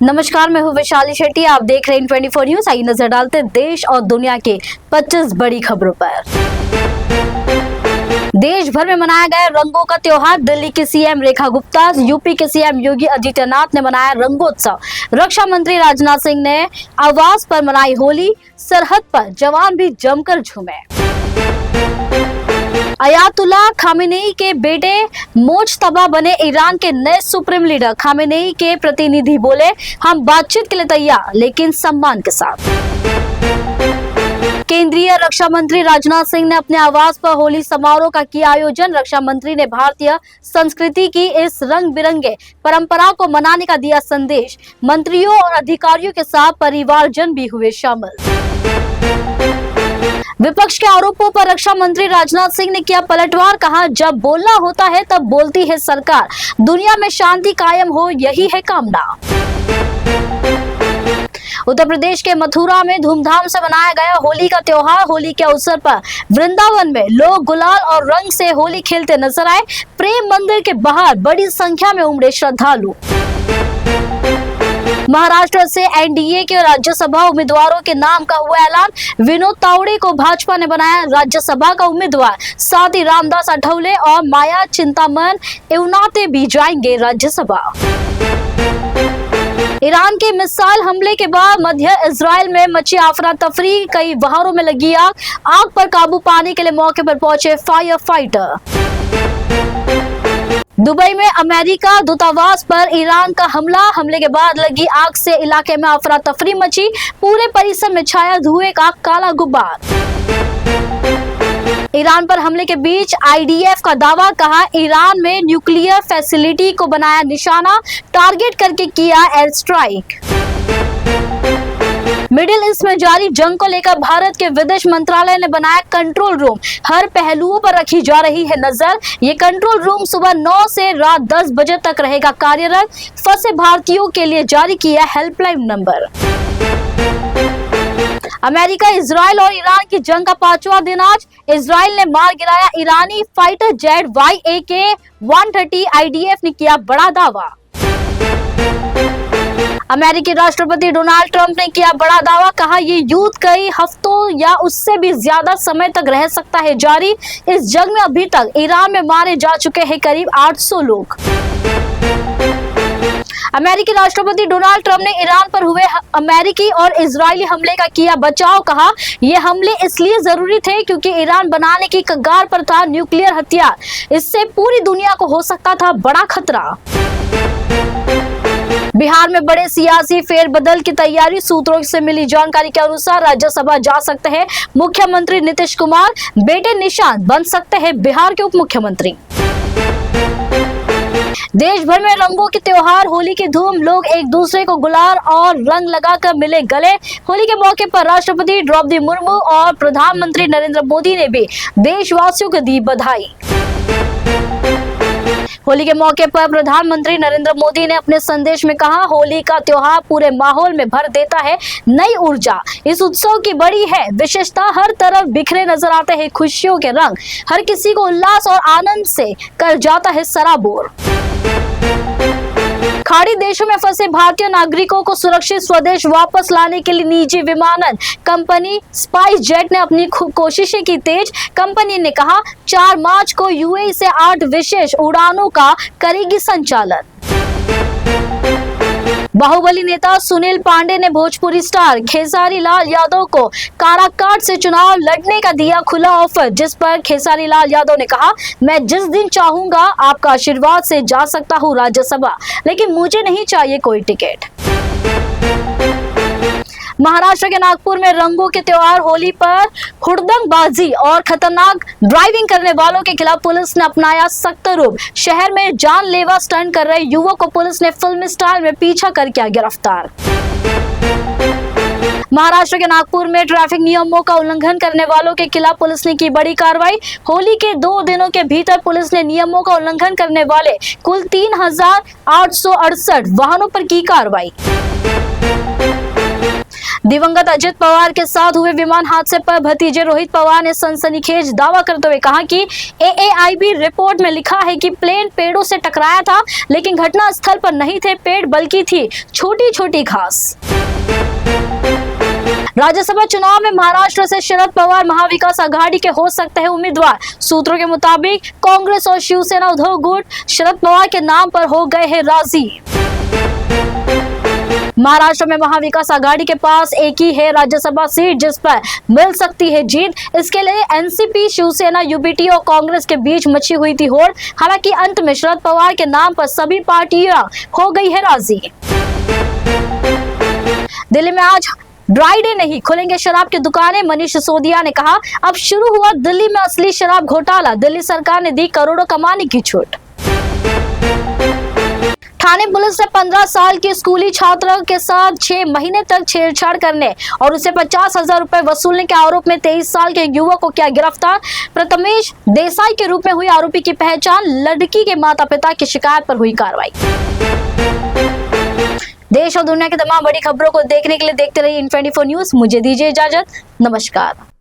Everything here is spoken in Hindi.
नमस्कार, मैं हूँ वैशाली शेट्टी। आप देख रहे हैं 24 न्यूज। आइए नजर डालते हैं देश और दुनिया के 25 बड़ी खबरों पर। देश भर में मनाया गया रंगों का त्योहार। दिल्ली की सीएम रेखा गुप्ता, यूपी के सीएम योगी आदित्यनाथ ने मनाया रंगोत्सव। रक्षा मंत्री राजनाथ सिंह ने आवास पर मनाई होली। सरहद पर जवान भी जमकर झूमे। अयातुल्ला खामेनेई के बेटे मोज्तबा बने ईरान के नए सुप्रीम लीडर। खामेनेई के प्रतिनिधि बोले, हम बातचीत के लिए तैयार, लेकिन सम्मान के साथ। केंद्रीय रक्षा मंत्री राजनाथ सिंह ने अपने आवास पर होली समारोह का किया आयोजन। रक्षा मंत्री ने भारतीय संस्कृति की इस रंग बिरंगे परंपरा को मनाने का दिया संदेश। मंत्रियों और अधिकारियों के साथ परिवारजन भी हुए शामिल। विपक्ष के आरोपों पर रक्षा मंत्री राजनाथ सिंह ने किया पलटवार। कहा, जब बोलना होता है तब बोलती है सरकार। दुनिया में शांति कायम हो, यही है कामना। उत्तर प्रदेश के मथुरा में धूमधाम से मनाया गया होली का त्योहार। होली के अवसर पर वृंदावन में लोग गुलाल और रंग से होली खेलते नजर आए। प्रेम मंदिर के बाहर बड़ी संख्या में उमड़े श्रद्धालु। महाराष्ट्र से एनडीए के राज्यसभा उम्मीदवारों के नाम का हुआ ऐलान। विनोद तावड़े को भाजपा ने बनाया राज्यसभा का उम्मीदवार। साथ ही रामदास आठवले और माया चिंतामन एवनाते भी जाएंगे राज्यसभा। ईरान के मिसाइल हमले के बाद मध्य इजराइल में मची अफरा तफरी। कई बहारों में लगी आग। आग पर काबू पाने के लिए मौके पर पहुंचे फायर फाइटर। दुबई में अमेरिका दूतावास पर ईरान का हमले के बाद लगी आग से इलाके में अफरा तफरी मची। पूरे परिसर में छाया धुएं का काला गुब्बार। ईरान पर हमले के बीच आईडीएफ का दावा। कहा, ईरान में न्यूक्लियर फैसिलिटी को बनाया निशाना, टारगेट करके किया एयर स्ट्राइक। मिडिल ईस्ट में जारी जंग को लेकर भारत के विदेश मंत्रालय ने बनाया कंट्रोल रूम। हर पहलुओं पर रखी जा रही है नजर। ये कंट्रोल रूम सुबह 9 से रात 10 बजे तक रहेगा कार्यरत। फंसे भारतीयों के लिए जारी किया हेल्पलाइन नंबर। अमेरिका, इजराइल और ईरान की जंग का 5वां दिन आज। इजराइल ने मार गिराया ईरानी फाइटर जेट YAK-130। आईडीएफ ने किया बड़ा दावा। अमेरिकी राष्ट्रपति डोनाल्ड ट्रंप ने किया बड़ा दावा। कहा, ये युद्ध कई हफ्तों या उससे भी ज्यादा समय तक रह सकता है जारी। इस जंग में अभी तक ईरान में मारे जा चुके हैं करीब 800 लोग। अमेरिकी राष्ट्रपति डोनाल्ड ट्रंप ने ईरान पर हुए अमेरिकी और इजरायली हमले का किया बचाव। कहा, ये हमले इसलिए जरूरी थे क्योंकि ईरान बनाने की कगार पर था न्यूक्लियर हथियार। इससे पूरी दुनिया को हो सकता था बड़ा खतरा। बिहार में बड़े सियासी फेरबदल की तैयारी। सूत्रों से मिली जानकारी के अनुसार राज्यसभा जा सकते हैं मुख्यमंत्री नीतीश कुमार। बेटे निशांत बन सकते हैं बिहार के उप मुख्यमंत्री। देश भर में रंगों के त्योहार, होली की धूम। लोग एक दूसरे को गुलाल और रंग लगाकर मिले गले। होली के मौके पर राष्ट्रपति द्रौपदी मुर्मू और प्रधानमंत्री नरेंद्र मोदी ने भी देशवासियों को दी बधाई। होली के मौके पर प्रधानमंत्री नरेंद्र मोदी ने अपने संदेश में कहा, होली का त्योहार पूरे माहौल में भर देता है नई ऊर्जा। इस उत्सव की बड़ी है विशेषता, हर तरफ बिखरे नजर आते हैं खुशियों के रंग। हर किसी को उल्लास और आनंद से कर जाता है सराबोर। खाड़ी देशों में फंसे भारतीय नागरिकों को सुरक्षित स्वदेश वापस लाने के लिए निजी विमानन कंपनी स्पाइस जेट ने अपनी कोशिशें की तेज। कंपनी ने कहा, 4 मार्च को यूएई से 8 विशेष उड़ानों का करेगी संचालन। बाहुबली नेता सुनील पांडे ने भोजपुरी स्टार खेसारी लाल यादव को काराकाट से चुनाव लड़ने का दिया खुला ऑफर, जिस पर खेसारी लाल यादव ने कहा, मैं जिस दिन चाहूंगा आपका आशीर्वाद से जा सकता हूं राज्यसभा, लेकिन मुझे नहीं चाहिए कोई टिकट। महाराष्ट्र के नागपुर में रंगों के त्योहार होली पर हुड़दंगबाजी और खतरनाक ड्राइविंग करने वालों के खिलाफ पुलिस ने अपनाया सख्त रूप। शहर में जानलेवा स्टंट कर रहे युवक को पुलिस ने फिल्मी स्टाइल में पीछा कर किया गिरफ्तार। महाराष्ट्र के नागपुर में ट्रैफिक नियमों का उल्लंघन करने वालों के खिलाफ पुलिस ने की बड़ी कार्रवाई। होली के 2 दिनों के भीतर पुलिस ने नियमों का उल्लंघन करने वाले कुल 3868 वाहनों पर की कार्रवाई। दिवंगत अजित पवार के साथ हुए विमान हादसे पर भतीजे रोहित पवार ने सनसनीखेज दावा करते हुए कहा कि AAIB रिपोर्ट में लिखा है कि प्लेन पेड़ों से टकराया था, लेकिन घटना स्थल पर नहीं थे पेड़ बल्कि थी छोटी छोटी घास। राज्यसभा चुनाव में महाराष्ट्र से शरद पवार महाविकास आघाड़ी के हो सकते हैं उम्मीदवार। सूत्रों के मुताबिक कांग्रेस और शिवसेना उद्धव गुट शरद पवार के नाम पर हो गए हैं राजी। महाराष्ट्र में महाविकास आघाड़ी के पास एक ही है राज्यसभा सीट जिस पर मिल सकती है जीत। इसके लिए एनसीपी, शिवसेना, यूबीटी और कांग्रेस के बीच मची हुई थी होड़। हालांकि अंत में शरद पवार के नाम पर सभी पार्टियां हो गई है राजी। दिल्ली में आज ड्राई डे नहीं, खुलेंगे शराब की दुकानें। मनीष सिसोदिया ने कहा, अब शुरू हुआ दिल्ली में असली शराब घोटाला। दिल्ली सरकार ने दी करोड़ों कमाने की छूट। थाने पुलिस ने 15 साल की स्कूली छात्र के साथ 6 महीने तक छेड़छाड़ करने और उसे 50,000 रुपए वसूलने के आरोप में 23 साल के युवक को किया गिरफ्तार। प्रथमेश देसाई के रूप में हुई आरोपी की पहचान। लड़की के माता पिता की शिकायत पर हुई कार्रवाई। देश और दुनिया की तमाम बड़ी खबरों को देखने के लिए देखते रहिए इन24 न्यूज। मुझे दीजिए इजाजत, नमस्कार।